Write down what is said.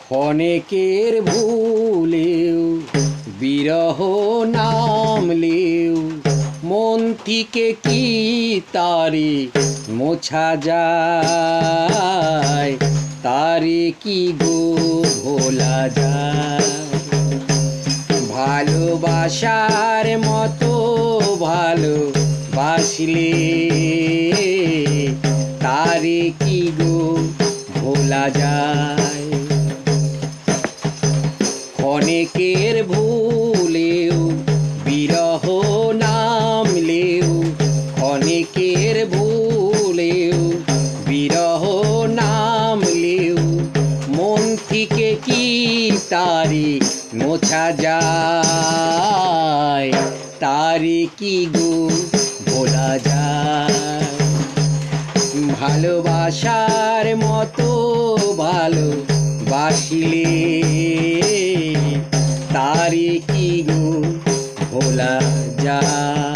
ক্ষণেকের ভুলেও বিরহ নামলেও মন থেকে কি তারে মোছা যায়, তারে কি গো ভোলা যায়। ভালোবাসার মতো ভালোবাসলে তারে কি গো ভোলা যায়। ক্ষণেকের ভুলেও বিরহ নামলেও, ক্ষণেকের ভুলেও বিরহ নামলেও মন থেকে কি তারে মোছা যায়, তারে কি গো ভোলা যায়। ভালোবাসার মতো ভালোবাসিলে তারে কি গো ভোলা যায়।